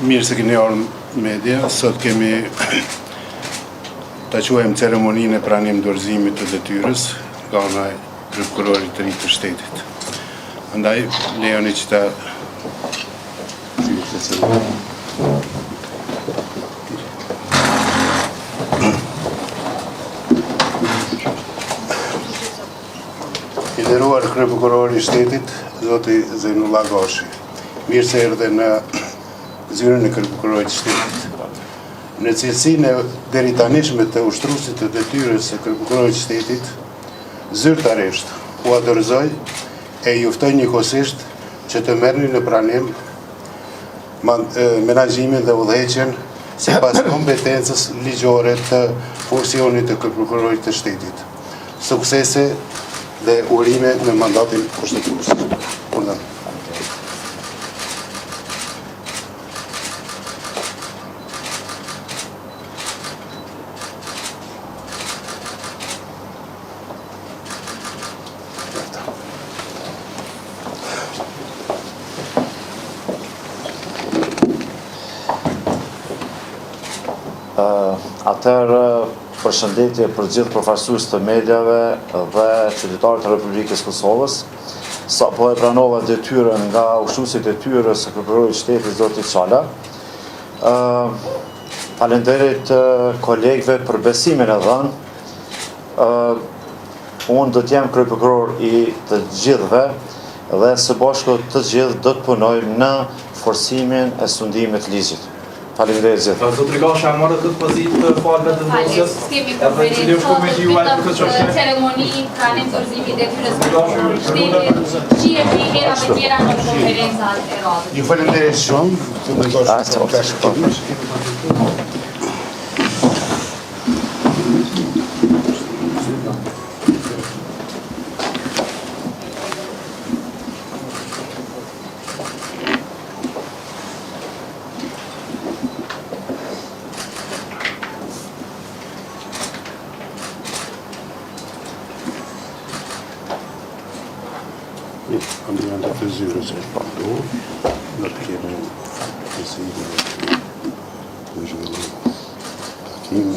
Mirë se keni ardhur media, sot kemi ta quajmë ceremoninë e pranim dorëzimit të detyrës nga ana e prokurorit të ri të shtetit. Andaj lejoni që ta i nderuar kryeprokurori i shtetit, zoti Zejnullah Gashi. Mirë se erdhe në zyrën e kryeprokurorit të shtetit. Në cilësinë e deritanishme të ushtruesit të detyrës së kryeprokurorit të shtetit, zyrtarisht u adorëzoj e ju ftoj njëkohësisht që të merrni në pranim menaxhimin dhe udhëheqjen sipas kompetencës ligjore të funksionit të kryeprokurorit të shtetit. Suksese dhe urime në mandatin kushtetues. Atëherë, përshëndetje për gjithë përfaqësues të mediave dhe qytetarët të Republikës Kosovës. Sapo e pranova detyrën nga ushtruesi i detyrës së kryeprokurorit të shtetit zoti Çala. Falenderit kolegëve për besimin e dhënë. Unë do të jem kryeprokuror i të gjithëve dhe së bashku të gjithë do të punojmë në forcimin e sundimit të ligjit. Faleminderit gjithë. Zotri Gashi, a marrë këtë pozitë të falëve të ndosjes? Kemi konferencë, ceremoni, pranim dorëzimi detyrës së kryeprokurorit të shtetit, çiemi herave të tjera në konferencat e radhës. Ju falenderoj shumë. Ambiente të zyrës e paktu, në të kemi pësime të zhvillu takime.